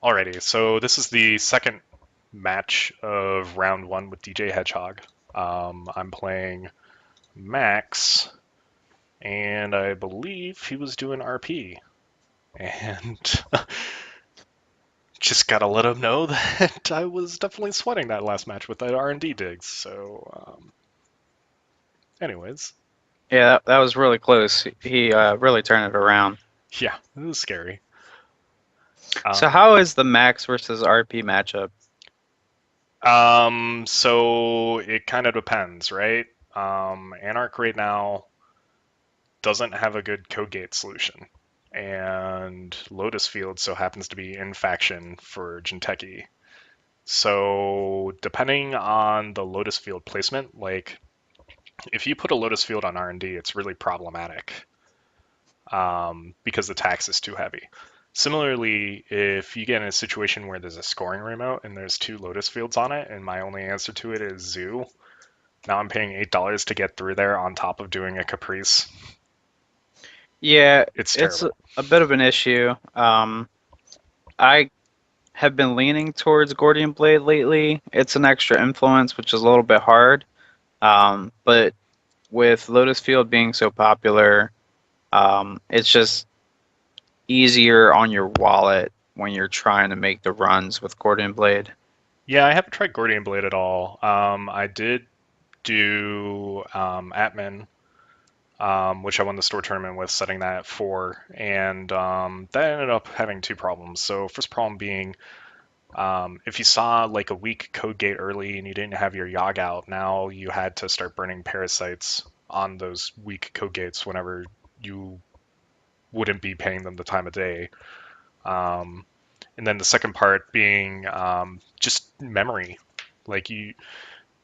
Alrighty, so this is the second match of round one with DJhedgehog. I'm playing Max, and I believe he was doing RP. And just gotta let him know that I was definitely sweating that last match with that R&D digs. So, anyways, Yeah, that was really close. He really turned it around. yeah, it was scary. So Um, how is the Max versus RP matchup? so it kind of depends, right? Anarch right now doesn't have a good code gate solution. And Lotus Field so happens to be in faction for Jinteki. So depending on the Lotus Field placement, like if you put a Lotus Field on R&D, it's really problematic because the tax is too heavy. Similarly, if you get in a situation where there's a scoring remote and there's two Lotus Fields on it, and my only answer to it is Zoo, now I'm paying $8 to get through there on top of doing a Caprice. Yeah, It's it's terrible. a bit of an issue. I have been leaning towards Gordian Blade lately. It's an extra influence, which is a little bit hard. But with Lotus Field being so popular, it's just easier on your wallet when you're trying to make the runs with Gordian Blade. Yeah, I haven't tried Gordian Blade at all. I did do Atman, which I won the store tournament with, setting that at 4, and that ended up having two problems. So first problem being, if you saw like a weak code gate early and you didn't have your Yogg out, now you had to start burning parasites on those weak code gates whenever you wouldn't be paying them the time of day. Um, and then the second part being just memory. Like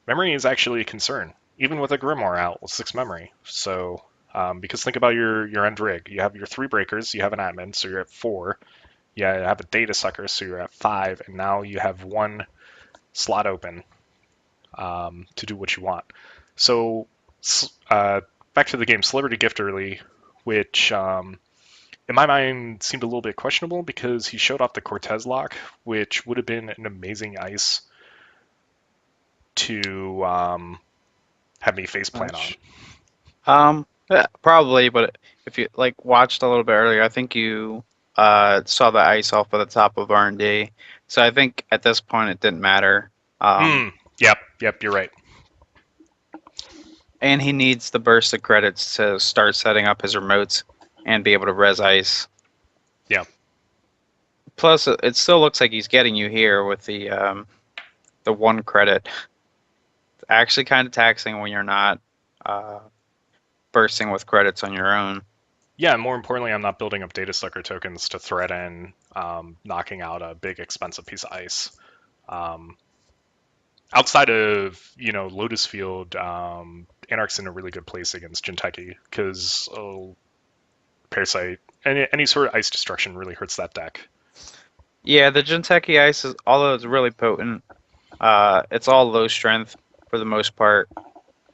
memory is actually a concern, even with a Grimoire out with 6 memory. So, because think about your end rig. You have your 3 breakers, you have an admin, so you're at 4. You have a data sucker, so you're at 5, and now you have 1 slot open to do what you want. So, back to the game, Celebrity Gift early, which in my mind seemed a little bit questionable because he showed off the Cortez lock, which would have been an amazing ice to have me face plant on. Much. Yeah, probably, but if you like watched a little bit earlier, I think you saw the ice off at the top of R&D. So I think at this point it didn't matter. Um, Yep, you're right. and he needs the burst of credits to start setting up his remotes and be able to res ice. Yeah, Plus, it still looks like he's getting you here with the 1 credit. It's actually kind of taxing when you're not uh, bursting with credits on your own. yeah. And more importantly, I'm not building up data sucker tokens to thread in knocking out a big expensive piece of ice. Um, outside of Lotus Field, Anarch's in a really good place against Jinteki because Parasite, any sort of ice destruction really hurts that deck. Yeah, the Jinteki ice is, although it's really potent, it's all low strength for the most part,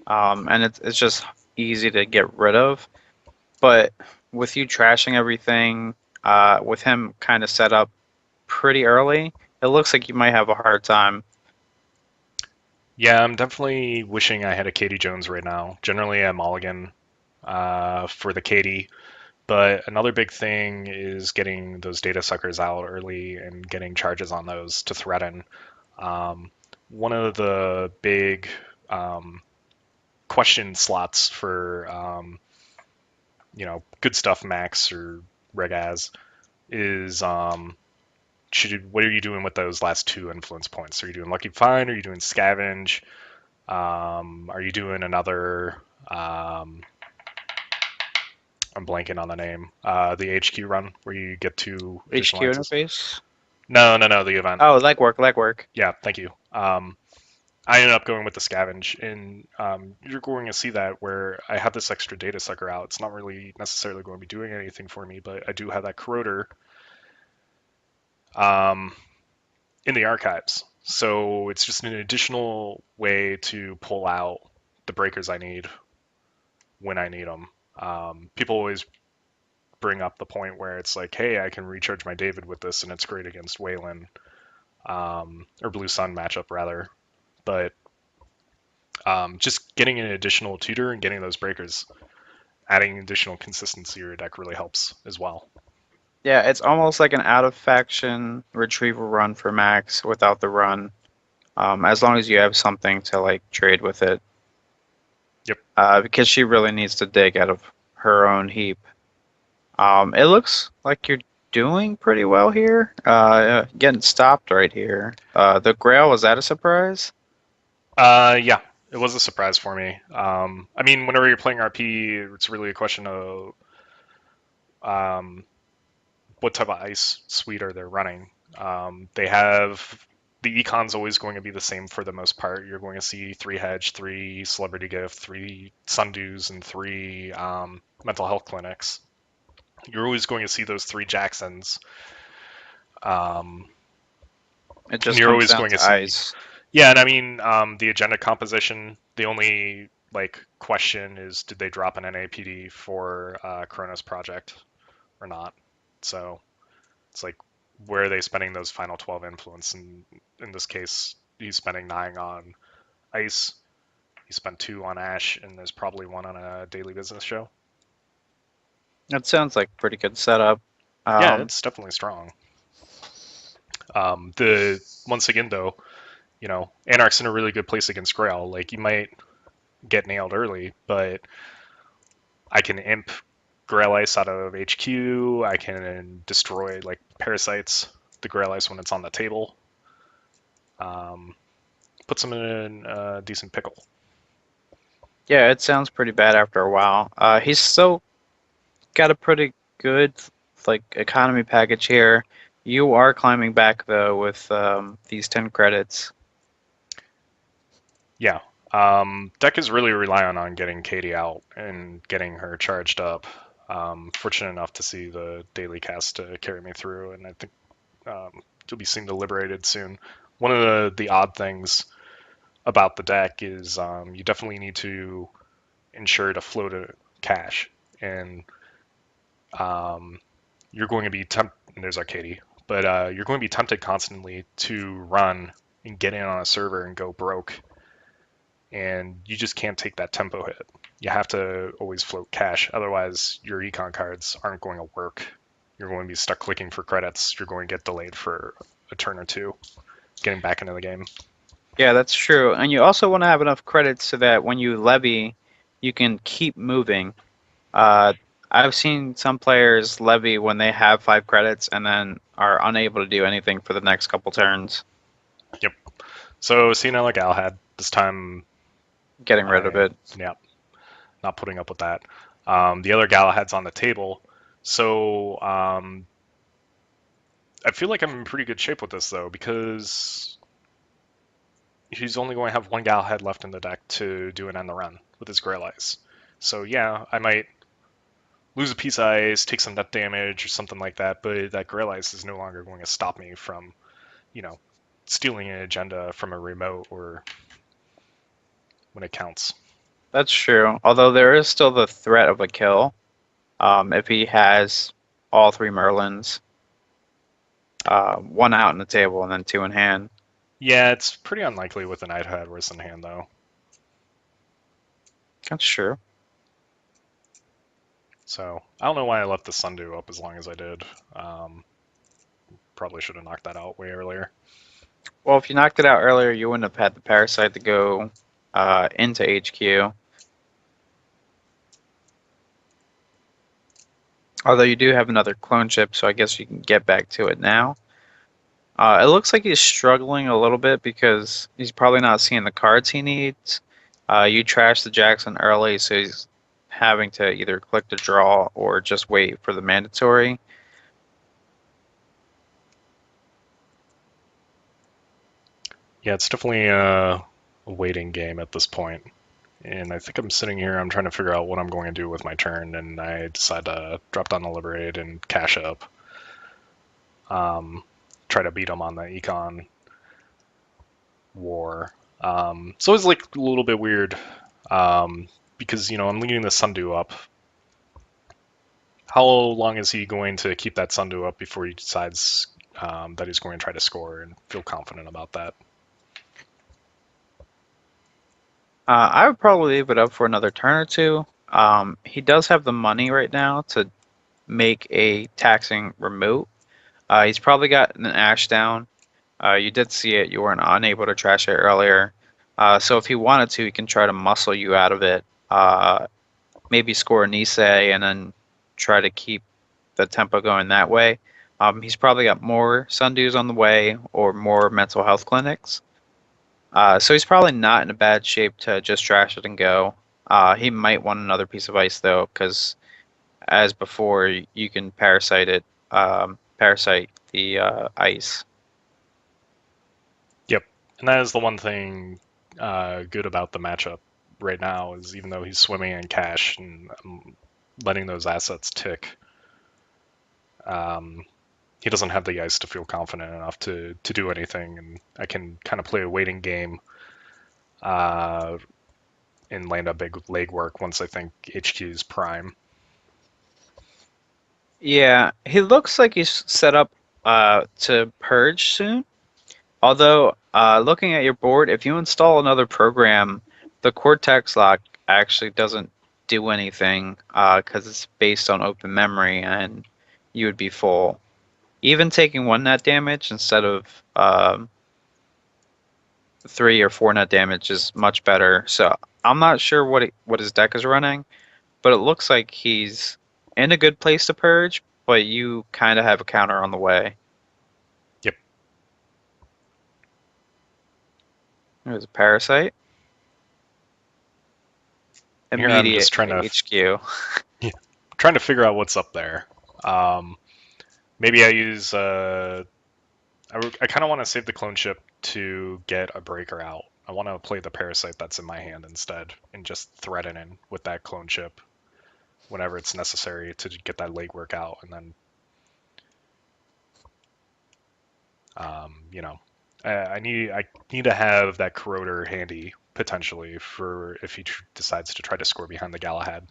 and it's just easy to get rid of. But with you trashing everything, with him kind of set up pretty early, it looks like you might have a hard time. Yeah, I'm definitely wishing I had a Katie Jones right now. Generally, I mulligan for the Katie, but another big thing is getting those data suckers out early and getting charges on those to threaten. Um, one of the big um, question slots for good stuff Max or Regaz is what are you doing with those last 2 influence points? Are you doing Lucky Find? Are you doing Scavenge? Are you doing another? I'm blanking on the name. The HQ run where you get 2 additional HQ axes. interface. No, the event. Oh, legwork, legwork. Yeah, thank you. I ended up going with the scavenge, and you're going to see that where I have this extra data sucker out. It's not really necessarily going to be doing anything for me, but I do have that corroder um, in the archives. So it's just an additional way to pull out the breakers I need when I need them. People always bring up the point where it's like, hey, I can recharge my David with this, and it's great against Wayland, or Blue Sun matchup rather. But just getting an additional tutor and getting those breakers, adding additional consistency to your deck really helps as well. Yeah, it's almost like an out of faction retrieval run for Max without the run. As long as you have something to like trade with it. Yep. Because she really needs to dig out of her own heap. It looks like you're doing pretty well here. Getting stopped right here. The Grail, was that a surprise? Yeah, it was a surprise for me. I mean, whenever you're playing RP, it's really a question of um, what type of ice suite are they running. They have the econ's always going to be the same for the most part. You're going to see 3 hedge, 3 celebrity gift, 3 sundews, and 3 mental health clinics. You're always going to see those 3 Jacksons. Um, It and just you're comes always down going to to see, ice. yeah, and I mean, the agenda composition, the only like question is did they drop an NAPD for Kronos project or not? So it's like, where are they spending those final 12 influence? And in this case, he's spending 9 on ice. He spent 2 on Ash, and there's probably 1 on a daily business show. That sounds like a pretty good setup. Yeah, Um, it's definitely strong. The once again though, Anarch's in a really good place against Grail. Like you might get nailed early, but I can imp Grail Ice out of HQ. I can destroy like parasites, the Grail Ice when it's on the table. Um, puts them in a decent pickle. yeah, it sounds pretty bad after a while. He's still got a pretty good like economy package here. You are climbing back though with these 10 credits. Yeah. Deck is really relying on getting Katie out and getting her charged up. Fortunate enough to see the daily cast to carry me through, and I think you'll be seeing the Liberated soon. One of the odd things about the deck is you definitely need to ensure to float a cash, and um, you're going to be tempted. There's our Katie, but you're going to be tempted constantly to run and get in on a server and go broke, and you just can't take that tempo hit. You have to always float cash, otherwise your econ cards aren't going to work. You're going to be stuck clicking for credits. You're going to get delayed for a turn or two getting back into the game. Yeah, that's true. And you also want to have enough credits so that when you levy, you can keep moving. Uh, I've seen some players levy when they have 5 credits and then are unable to do anything for the next couple turns, Yep. So seeing like Galahad this time, getting rid of I it. yeah, not putting up with that. The other Galahad's on the table, so I feel like I'm in pretty good shape with this though because he's only going to have 1 Galahad left in the deck to do an end the run with his Grail Eyes. So yeah, I might lose a piece of ice, take some net damage or something like that, but that Grail Ice is no longer going to stop me from, you know, stealing an agenda from a remote or when it counts. That's true. Although there is still the threat of a kill if he has all 3 Merlins, 1 out in the table and then 2 in hand. Yeah, it's pretty unlikely with an Nighthawk worse in hand though. That's true. So I don't know why I left the Sundew up as long as I did. Um, Probably should have knocked that out way earlier. Well, if you knocked it out earlier, you wouldn't have had the Parasite to go into HQ. Although you do have another clone chip, so I guess you can get back to it now. It looks like he's struggling a little bit because he's probably not seeing the cards he needs. You trashed the Jackson early, so he's having to either click to draw or just wait for the mandatory. Yeah, it's definitely a waiting game at this point. And I think I'm sitting here, I'm trying to figure out what I'm going to do with my turn, and I decide to drop down the Liberated and cash up. Try to beat him on the Econ War. So it's like a little bit weird because, I'm leading the Sundew up. How long is he going to keep that Sundew up before he decides that he's going to try to score and feel confident about that? I would probably leave it up for another turn or two. He does have the money right now to make a taxing remote. He's probably got an ash down. You did see it. You weren't unable to trash it earlier. So if he wanted to, he can try to muscle you out of it. Maybe score a Nisei and then try to keep the tempo going that way. He's probably got more Sundews on the way or more mental health clinics. So he's probably not in a bad shape to just trash it and go. He might want another piece of ice though, because as before, you can parasite it, parasite the ice. Yep, and that is the one thing good about the matchup right now is even though he's swimming in cash and letting those assets tick, um, he doesn't have the ice to feel confident enough to do anything, and I can kind of play a waiting game uh, and land a big leg work once I think HQ is prime. Yeah, he looks like he's set up to purge soon. Although, looking at your board, if you install another program, the Cortex lock actually doesn't do anything because it's based on open memory and you would be full. Even taking one net damage instead of 3 or 4 net damage is much better. So I'm not sure what his deck is running, but it looks like he's in a good place to purge, but you kind of have a counter on the way. Yep. There's a Parasite. Here I'm just Immediate trying to HQ. yeah, trying to figure out what's up there. Maybe I use I kind of want to save the clone ship to get a breaker out. I want to play the parasite that's in my hand instead and just threaten in with that clone ship whenever it's necessary to get that legwork out, and then you know, I need to have that corroder handy potentially for if he decides to try to score behind the Galahad.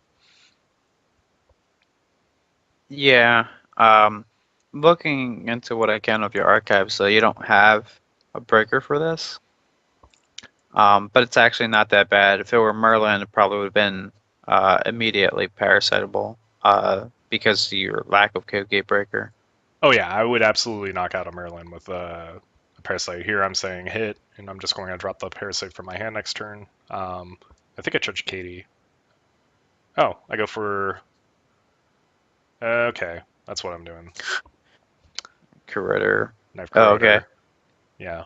Yeah. Um, Looking into what I can of your archives, so you don't have a breaker for this. But it's actually not that bad. If it were Merlin, it probably would have been immediately parasitable because of your lack of code gate breaker. Oh yeah, I would absolutely knock out a Merlin with a parasite. Here I'm saying hit, and I'm just going to drop the parasite from my hand next turn. I think I charge Katie. Oh, I go for. Okay, that's what I'm doing. Corroder. Knife Oh, okay. corroder. Yeah.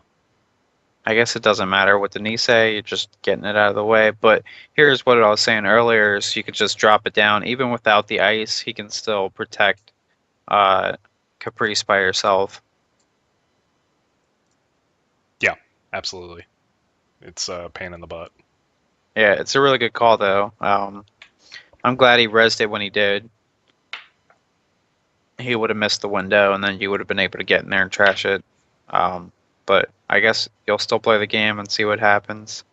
I guess it doesn't matter what the Nisei, you're just getting it out of the way. But here's what I was saying earlier: is you could just drop it down, even without the ice. He can still protect uh, Caprice by herself. Yeah, absolutely. It's a pain in the butt. Yeah, it's a really good call though. I'm glad he rezzed it when he did. He would have missed the window, and then you would have been able to get in there and trash it. Um, but I guess you'll still play the game and see what happens.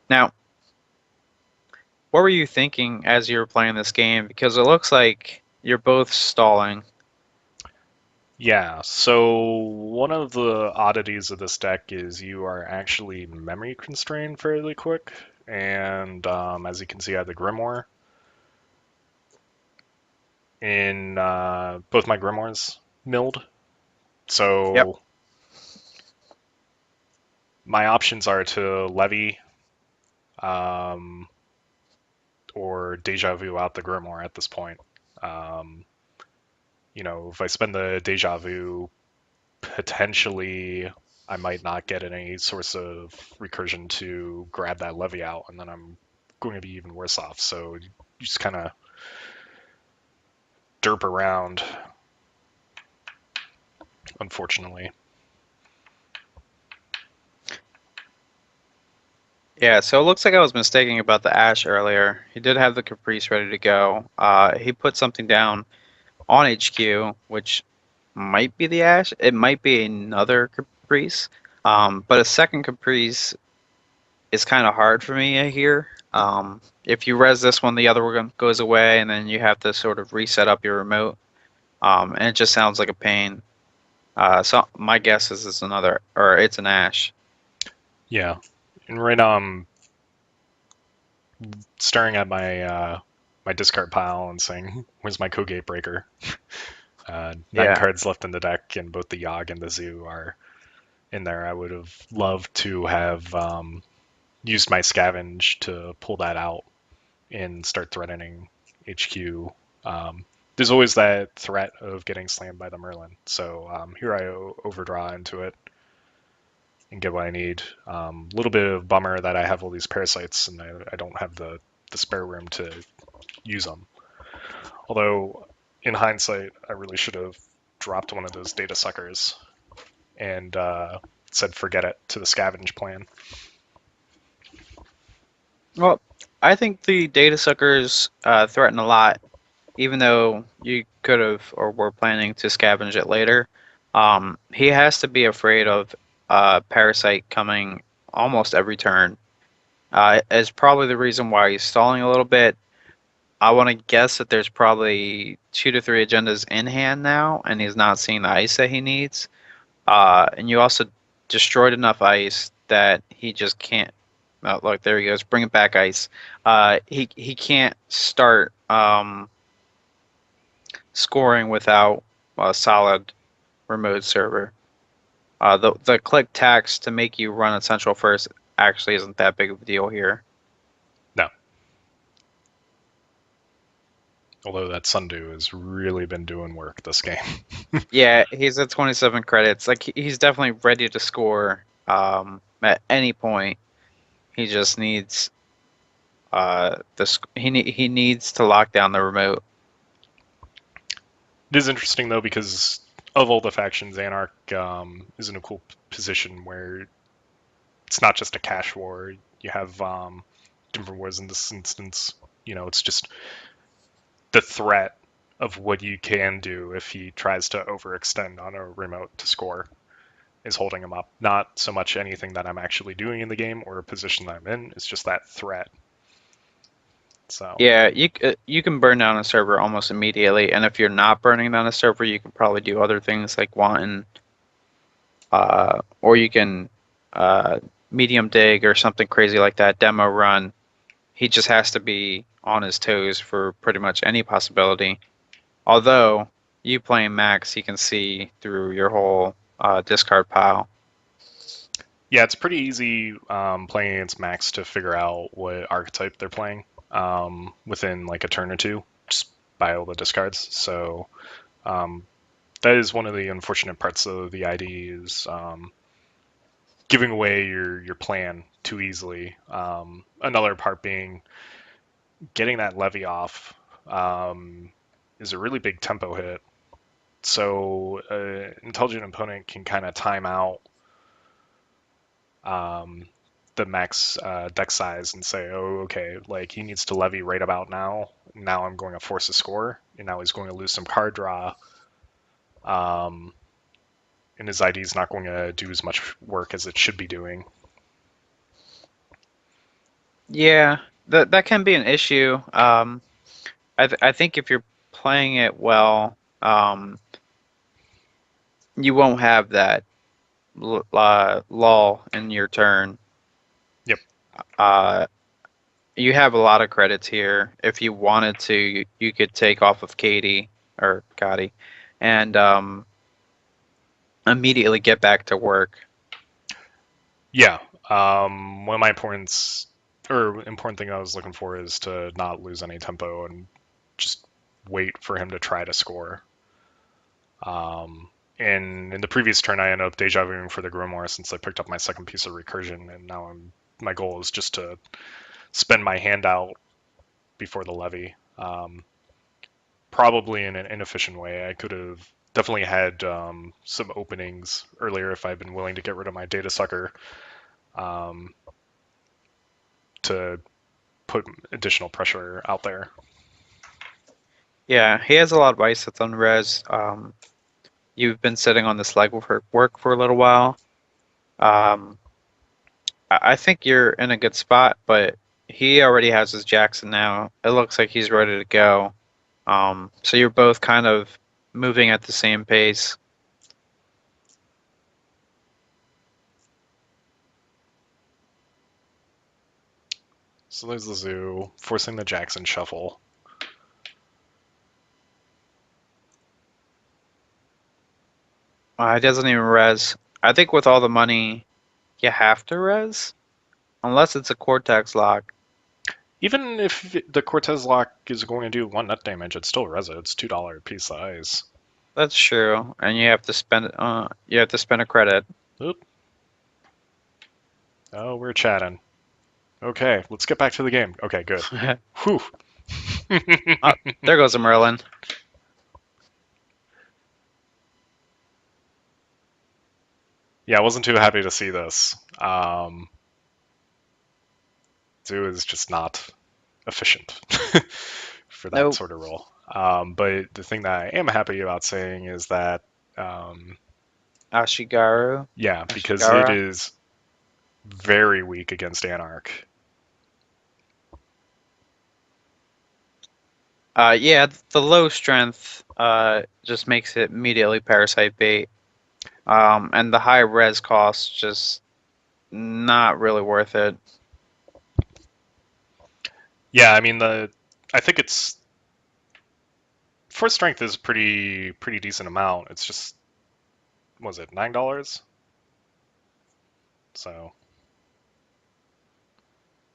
Now, what were you thinking as you were playing this game? Because it looks like you're both stalling. Yeah, so one of the oddities of this deck is you are actually memory constrained fairly quick, and as you can see, I have the Grimoire. In both my Grimoires milled. Yep. So my options are to levy um, or deja vu out the Grimoire at this point. Um, if I spend the deja vu, potentially I might not get any source of recursion to grab that levy out, and then I'm going to be even worse off. So you just kind of derp around, unfortunately. Yeah, so it looks like I was mistaken about the Ash earlier. He did have the Caprice ready to go. He put something down on HQ, which might be the Ash. It might be another Caprice. But a second Caprice is kind of hard for me here. If you res this one, the other one goes away, and then you have to sort of reset up your remote. And it just sounds like a pain. So my guess is it's another, or it's an Ash. Yeah, and right now I'm staring at my discard pile and saying, "Where's my Kogate Breaker?" Nine Yeah. cards left in the deck, and both the Yogg and the Zoo are in there. I would have loved to have used my scavenge to pull that out and start threatening HQ. There's always that threat of getting slammed by the Merlin. So here I overdraw into it and get what I need. A little bit of bummer that I have all these parasites and I don't have the spare room to use them. Although, in hindsight, I really should have dropped one of those data suckers and said forget it to the scavenge plan. Well, I think the data suckers threaten a lot, even though you could have or were planning to scavenge it later. He has to be afraid of Parasite coming almost every turn. Is probably the reason why he's stalling a little bit. I want to guess that there's probably 2 to 3 agendas in hand now, and he's not seeing the ice that he needs. And you also destroyed enough ice that he just can't. Oh, look, there he goes. Bring it back, ice. He can't start scoring without a solid remote server. The click tax to make you run Essential first actually isn't that big of a deal here. No. Although that Sundew has really been doing work this game. Yeah, he's at 27 credits. Like he's definitely ready to score at any point. He just needs he needs to lock down the remote. It is interesting though because of all the factions, Anarch is in a cool position where it's not just a cash war. You have different wars in this instance. You know, it's just the threat of what you can do if he tries to overextend on a remote to score is holding him up. Not so much anything that I'm actually doing in the game or a position that I'm in. It's just that threat. So Yeah, you can burn down a server almost immediately, and if you're not burning down a server, you can probably do other things like wanton, or you can uh, medium dig or something crazy like that. Demo run. He just has to be on his toes for pretty much any possibility. Although you playing Max, he can see through your whole discard pile. yeah, it's pretty easy playing against Max to figure out what archetype they're playing within like a turn or two, just by all the discards. So um, that is one of the unfortunate parts of the ID is giving away your plan too easily. Another part being getting that levy off is a really big tempo hit. So intelligent opponent can kind of time out um, the max deck size and say, oh, okay, like he needs to levy right about now. Now I'm going to force a score, and now he's going to lose some card draw. Um, and his ID is not going to do as much work as it should be doing. Yeah, that can be an issue. I think if you're playing it well, you won't have that lull in your turn. Yep. Uh, you have a lot of credits here. If you wanted to, you could take off of Katie or Gotti and immediately get back to work. Yeah. One of my points or important thing I was looking for is to not lose any tempo and just wait for him to try to score. And in the previous turn, I ended up deja vuing for the Grimoire since I picked up my second piece of recursion, and now my goal is just to spend my hand out before the levy. Probably in an inefficient way. I could have definitely had some openings earlier if I'd been willing to get rid of my data sucker um, to put additional pressure out there. Yeah, he has a lot of ice that's unres. You've been sitting on this leg work for a little while. Um, I think you're in a good spot, but he already has his Jackson now. It looks like he's ready to go. So you're both kind of moving at the same pace. So there's the zoo, forcing the Jackson shuffle. He doesn't even res. I think with all the money, you have to res, unless it's a Cortex lock. Even if the Cortez lock is going to do 1 net damage, it's still res it. It's $2 a piece size. That's true, and you have to spend. You have to spend a credit. Oop. Oh, we're chatting. Okay, let's get back to the game. Okay, good. Whew. Oh, there goes a Merlin. Yeah, I wasn't too happy to see this. Zoo is just not efficient for that Nope. sort of role. But the thing that I am happy about saying is that, Ashigaru. yeah, because it Ashigara. is very weak against Anarch. Yeah, the low strength just makes it immediately parasite bait. And the high res cost just not really worth it. Yeah, I mean I think it's force strength is pretty decent amount. It's just was it $9? So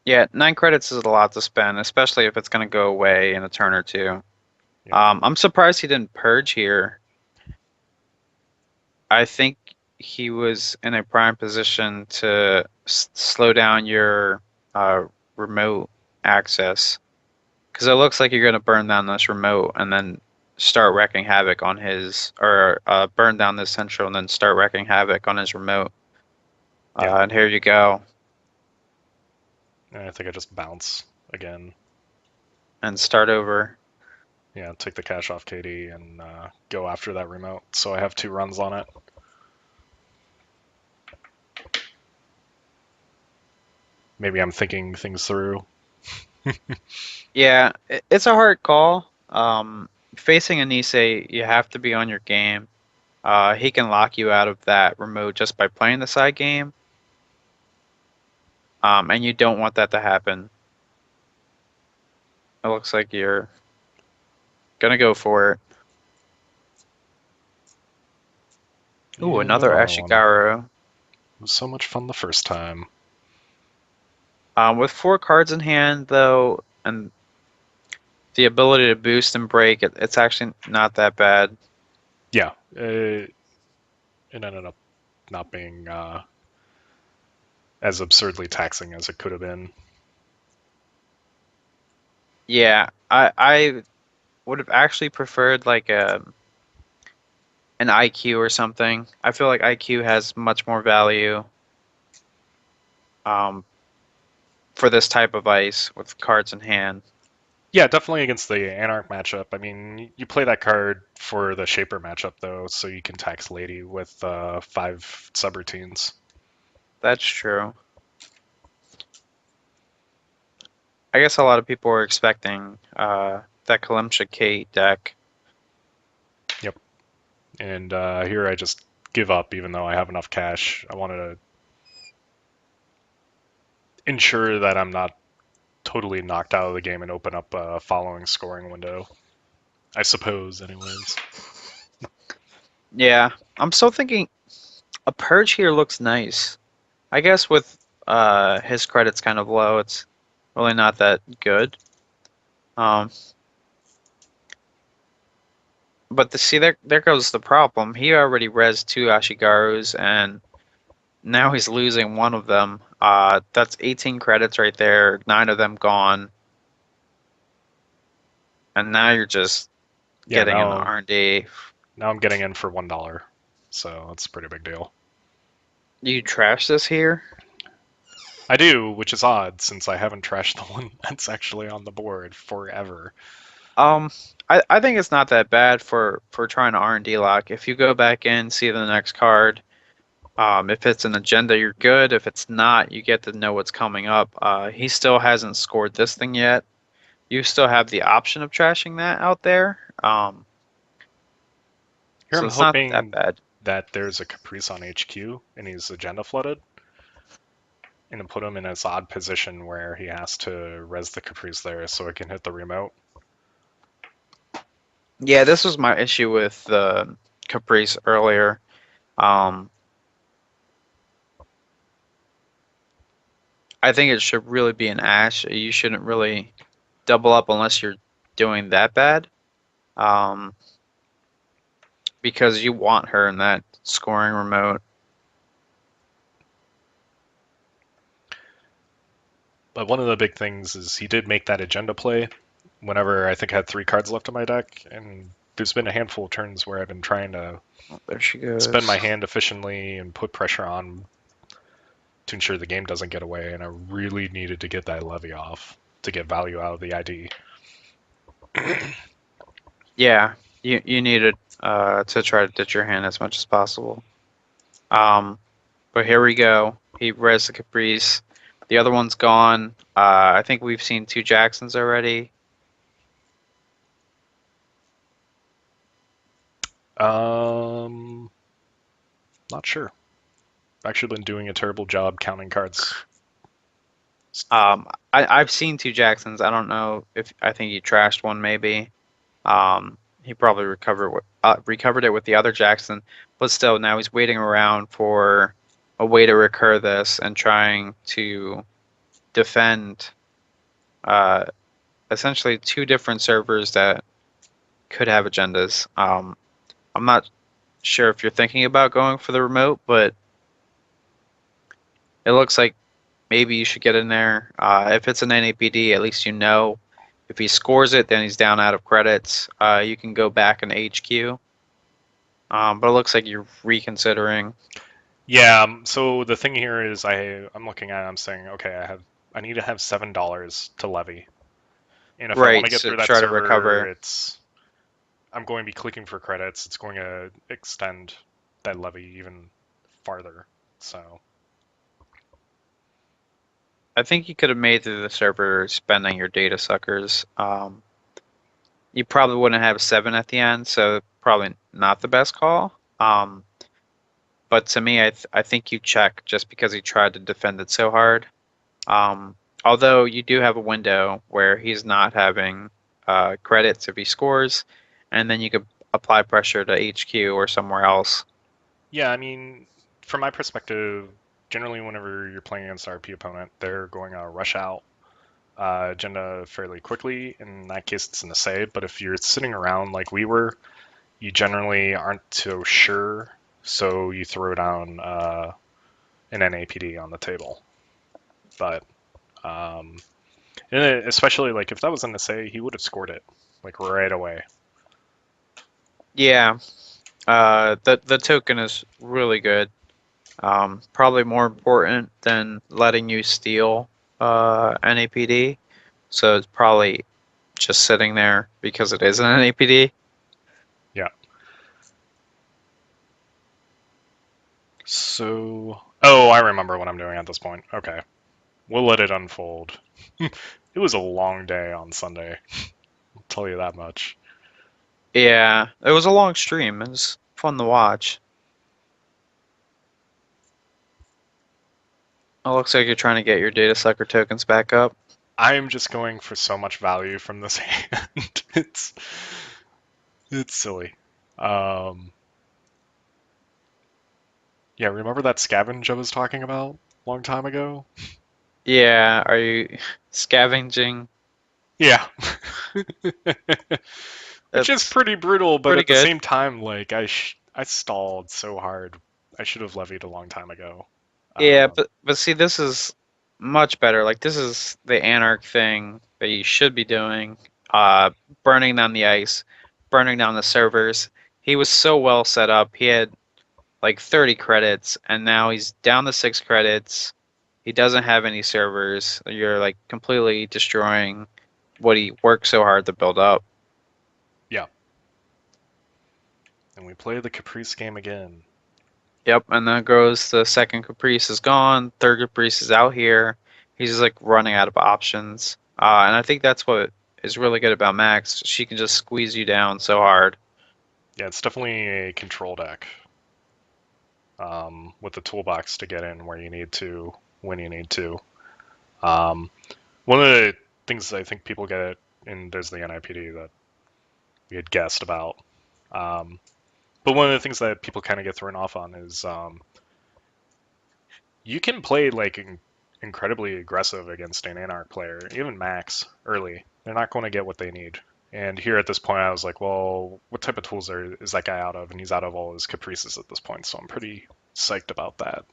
Yeah, 9 credits is a lot to spend, especially if it's going to go away in a turn or two. yep, I'm surprised he didn't purge here. I think he was in a prime position to slow down your remote access because it looks like you're going to burn down this remote and then start wrecking havoc on his, or burn down this central and then start wrecking havoc on his remote. yeah. And here you go, And I think I just bounce again. and start over. Yeah, take the cash off Katie and go after that remote. So I have 2 runs on it. Maybe I'm thinking things through. Yeah, it's a hard call. Facing a Nisei, you have to be on your game. He can lock you out of that remote just by playing the side game. And you don't want that to happen. It looks like you're gonna go for it. Ooh, And another another one. Ashigaru. It was so much fun the first time. With 4 cards in hand, though, and the ability to boost and break, it's actually not that bad. Yeah, it ended up not being as absurdly taxing as it could have been. Yeah, I would have actually preferred like an IQ or something. I feel like IQ has much more value um, for this type of ice with cards in hand. Yeah, definitely against the Anarch matchup. I mean, you play that card for the Shaper matchup, though, so you can tax Lady with 5 subroutines. That's true. I guess a lot of people were expecting that Kalimsha Kate deck. Yep. And here I just give up, even though I have enough cash. I wanted to ensure that I'm not totally knocked out of the game and open up a following scoring window. I suppose, anyways. Yeah, I'm still thinking a purge here looks nice. I guess with his credits kind of low, it's really not that good. Um, but see, there goes the problem. He already res 2 Ashigarus, and now he's losing one of them. That's 18 credits right there, 9 of them gone, and now you're just Yeah, getting in the R&D. now I'm getting in for $1, so that's a pretty big deal. You trash this here? I do, which is odd since I haven't trashed the one that's actually on the board forever. Um, I think it's not that bad for trying to R&D lock. If you go back in, see the next card, If it's an agenda, you're good. If it's not, you get to know what's coming up. He still hasn't scored this thing yet. You still have the option of trashing that out there. Here So I'm it's not that hoping bad. that there's a Caprice on HQ and he's agenda flooded, and to put him in this odd position where he has to res the Caprice there so it can hit the remote. Yeah, this was my issue with Caprice earlier. Um, I think it should really be an Ash. You shouldn't really double up unless you're doing that bad. Um, because you want her in that scoring remote. But one of the big things is he did make that agenda play whenever I think I had 3 cards left in my deck, and there's been a handful of turns where I've been trying to Oh, there she spend goes. my hand efficiently and put pressure on to ensure the game doesn't get away, and I really needed to get that levy off to get value out of the ID. Yeah, you needed to try to ditch your hand as much as possible. Um, but here we go. He res the Caprice. The other one's gone. I think we've seen 2 Jacksons already. Not sure. I've actually been doing a terrible job counting cards. I've seen 2 Jacksons. I don't know if I think he trashed one maybe. He probably recovered it with the other Jackson, but still now he's waiting around for a way to recur this and trying to defend uh, essentially 2 different servers that could have agendas. I'm not sure if you're thinking about going for the remote, but it looks like maybe you should get in there. If it's an NAPD, at least you know. If he scores it, then he's down out of credits. You can go back in HQ. But it looks like you're reconsidering. Yeah. So the thing here is, I'm looking at it, I'm saying, okay, I need to have $7 to levy, and if I want Right, to get so through that try to server, recover. I'm going to be clicking for credits. It's going to extend that levy even farther. So I think you could have made through the server spending your data suckers. You probably wouldn't have 7 at the end, so probably not the best call. But to me, I think you check just because he tried to defend it so hard. Although you do have a window where he's not having credits if he scores, and then you could apply pressure to HQ or somewhere else. yeah, I mean, from my perspective, generally whenever you're playing against an RP opponent, they're going to rush out agenda fairly quickly. In that case, it's an essay. But if you're sitting around like we were, you generally aren't so sure, so you throw down an NAPD on the table. But and especially like if that was an essay, he would have scored it like right away. Yeah, the token is really good. Probably more important than letting you steal NAPD. So it's probably just sitting there because it is an NAPD. Yeah. So, oh, I remember what I'm doing at this point. Okay, we'll let it unfold. It was a long day on Sunday. I'll tell you that much. Yeah, it was a long stream. It was fun to watch. It looks like you're trying to get your data sucker tokens back up. I'm just going for so much value from this hand. It's silly. Um, yeah, remember that scavenge I was talking about a long time ago? Yeah, are you scavenging? Yeah. Which is It's pretty brutal, but pretty at the good. same time, like I stalled so hard. I should have levied a long time ago. Yeah, Um, but see, this is much better. Like this is the Anarch thing that you should be doing. Uh, Burning down the ice, burning down the servers. He was so well set up. He had like 30 credits, and now he's down to 6 credits. He doesn't have any servers. You're like completely destroying what he worked so hard to build up. yeah, and we play the Caprice game again. Yep, and then goes the second Caprice is gone, third Caprice is out here. He's just like running out of options. And I think that's what is really good about Max. She can just squeeze you down so hard. Yeah, it's definitely a control deck with the toolbox to get in where you need to, when you need to. Um, One of the things I think people get in there's the NIPD that we had guessed about. Um, but one of the things that people kind of get thrown off on is you can play like incredibly aggressive against an Anarch player, even Max early. They're not going to get what they need. And here at this point, I was like, well, what type of tools is that guy out of? And he's out of all his caprices at this point, so I'm pretty psyched about that.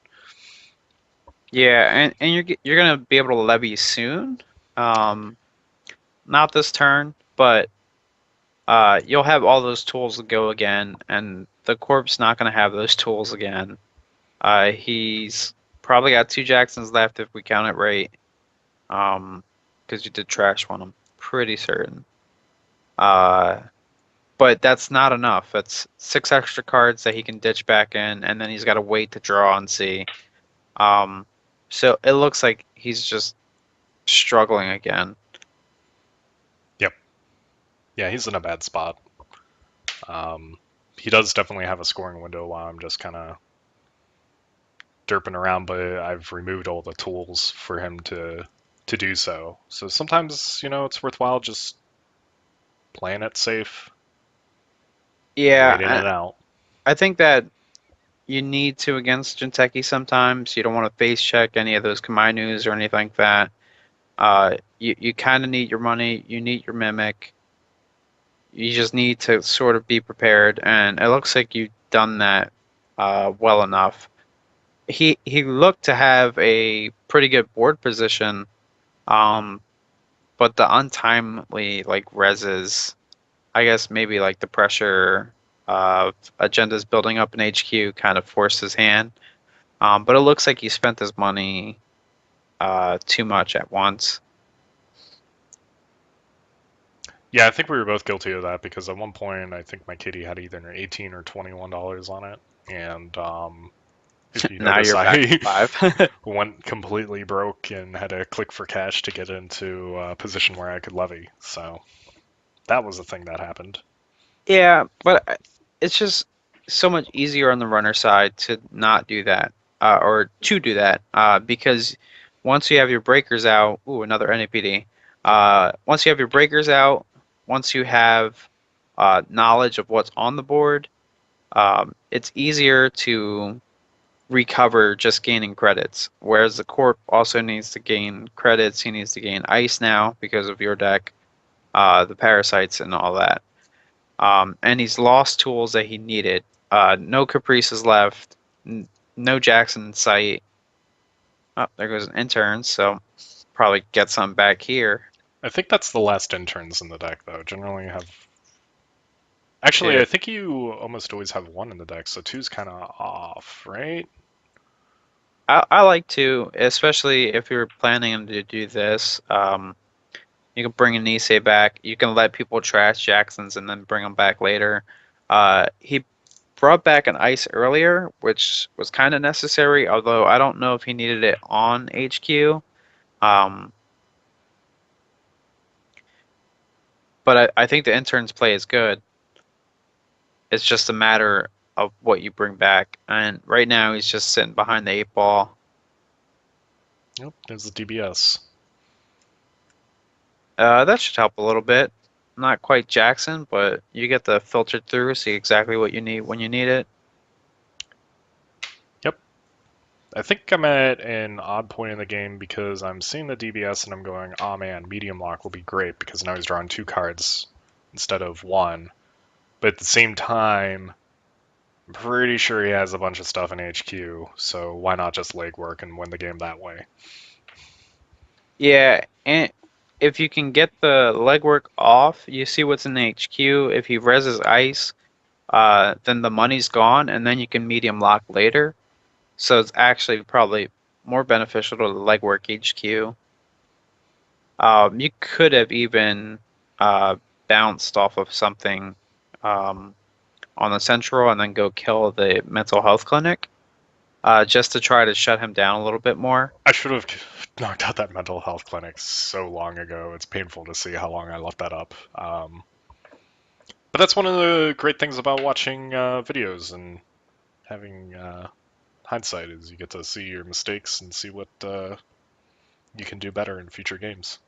Yeah, and you're gonna be able to levy soon. Um, Not this turn, but you'll have all those tools to go again, and the Corp's not gonna have those tools again. He's probably got two Jacksons left if we count it right. Because you did trash one, I'm pretty certain. Uh, but that's not enough. That's six extra cards that he can ditch back in, and then he's got to wait to draw and see. Um, so it looks like he's just struggling again. Yep. Yeah, he's in a bad spot. Um, he does definitely have a scoring window while I'm just kind of derping around, but I've removed all the tools for him to do so. So sometimes, it's worthwhile just playing it safe, Yeah, waiting it out. I think that you need to against Jinteki sometimes. You don't want to face check any of those Kamainus or anything like that. You kind of need your money. You need your Mimic. You just need to sort of be prepared, and it looks like you've done that well enough. He looked to have a pretty good board position, um, but the untimely like reses, I guess maybe like the pressure of agendas building up in HQ kind of forced his hand. But it looks like he spent his money too much at once. Yeah, I think we were both guilty of that because at one point I think my kitty had either $18 or $21 on it, and if you Now notice, you're back to I five. went completely broke and had to click for cash to get into a position where I could levy. So that was the thing that happened. Yeah, but it's just so much easier on the runner side to not do that, or to do that, because once you have your breakers out, ooh, another NAPD. Once you have your breakers out, once you have knowledge of what's on the board, it's easier to recover just gaining credits. Whereas the Corp also needs to gain credits, he needs to gain ice now because of your deck, the parasites and all that. And he's lost tools that he needed. No Caprices left. No Jackson in sight. Oh, there goes an intern, so probably get some back here. I think that's the last interns in the deck, though. Generally, you have. Actually, Two. I think you almost always have one in the deck, so two's kind of off, right? I like to, especially if you're planning to do this. You can bring an Nisei back. You can let people trash Jacksons and then bring them back later. He brought back an ice earlier, which was kind of necessary, although I don't know if he needed it on HQ. Um, but I think the intern's play is good. It's just a matter of what you bring back. And right now he's just sitting behind the eight ball. Yep, there's the DBS. That should help a little bit. Not quite Jackson, but you get the filtered through, see exactly what you need when you need it. Yep. I think I'm at an odd point in the game because I'm seeing the DBS and I'm going, oh man, medium lock will be great because now he's drawing two cards instead of one. But at the same time, I'm pretty sure he has a bunch of stuff in HQ, so why not just legwork and win the game that way? Yeah, and if you can get the legwork off, you see what's in the HQ. If he reses ice, then the money's gone, and then you can medium lock later. So it's actually probably more beneficial to the legwork HQ. You could have even bounced off of something um, on the central and then go kill the mental health clinic. just to try to shut him down a little bit more. I should have knocked out that mental health clinic so long ago. It's painful to see how long I left that up. But that's one of the great things about watching videos and having hindsight is you get to see your mistakes and see what you can do better in future games.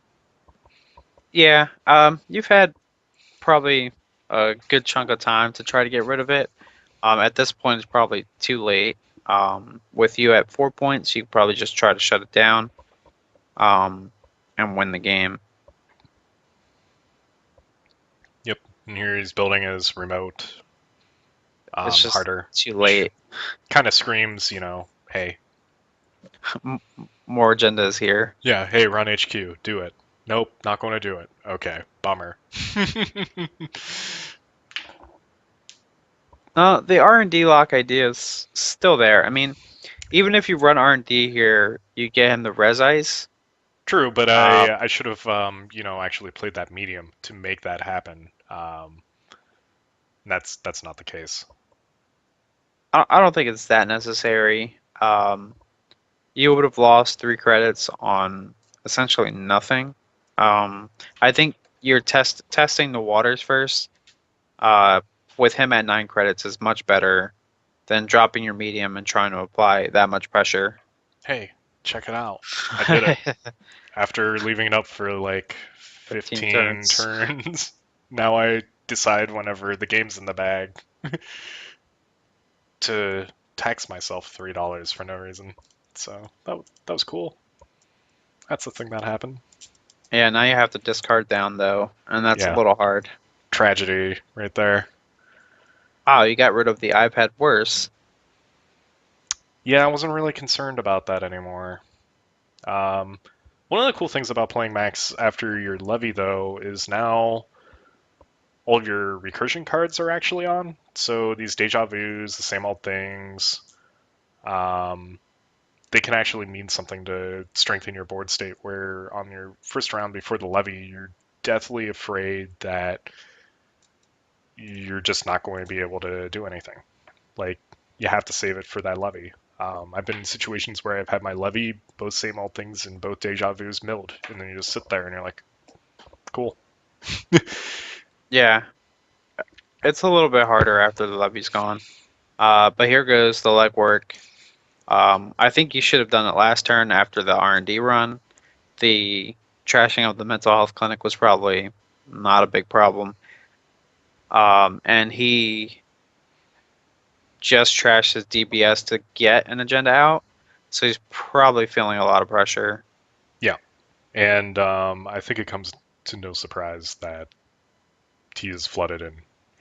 Yeah, you've had probably a good chunk of time to try to get rid of it. At this point, it's probably too late. With you at 4 points, you could probably just try to shut it down, um, and win the game. Yep. And here he's building his remote It's just harder, too which late. kind of screams, hey, More agendas here. yeah, hey, run HQ, do it. Nope, not going to do it. Okay, bummer. The R&D lock idea is still there. I mean, even if you run R&D here, you get him the res ice. True, but Uh, I should have actually played that medium to make that happen. That's not the case. I don't think it's that necessary. You would have lost 3 credits on essentially nothing. I think you're testing the waters first. Uh, with him at 9 credits is much better than dropping your medium and trying to apply that much pressure. Hey, check it out. I did it. After leaving it up for like 15 15 turns. turns, now I decide whenever the game's in the bag to tax myself $3 for no reason. So that was cool. That's the thing that happened. Yeah, now you have to discard down though, and that's a Yeah, little hard. tragedy right there. Oh, you got rid of the iPad worse. Yeah, I wasn't really concerned about that anymore. Um, One of the cool things about playing Max after your levy, though, is now all of your recursion cards are actually on. So these deja vus, the same old things, um, they can actually mean something to strengthen your board state. Where on your first round before the levy, you're deathly afraid that you're just not going to be able to do anything. Like, you have to save it for that levy. I've been in situations where I've had my levy, both same old things, and both deja vus milled, and then you just sit there and you're like, cool. Yeah, it's a little bit harder after the levy's gone. But here goes the legwork. I think you should have done it last turn after the R&D run. The trashing of the mental health clinic was probably not a big problem. And he just trashed his DBS to get an agenda out, so he's probably feeling a lot of pressure. Yeah, and I think it comes to no surprise that T is flooded in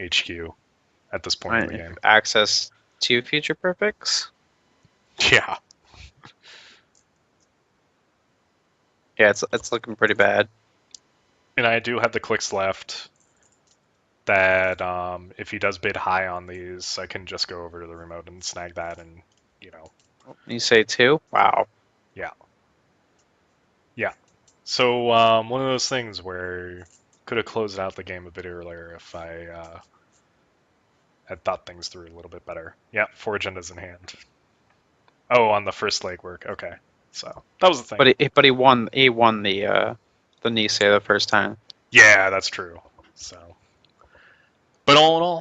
HQ at this point in the Right? game. Access to future perfects. Yeah, Yeah, it's looking pretty bad. and I do have the clicks left that if he does bid high on these, I can just go over to the remote and snag that, and you know, You say 2? Wow. yeah, yeah. So one of those things where could have closed out the game a bit earlier if I had thought things through a little bit better. Yeah, 4 agendas in hand. Oh, on the first legwork. Okay, so that was the thing. But he won the Nisei the first time. Yeah, that's true. So, but all in all,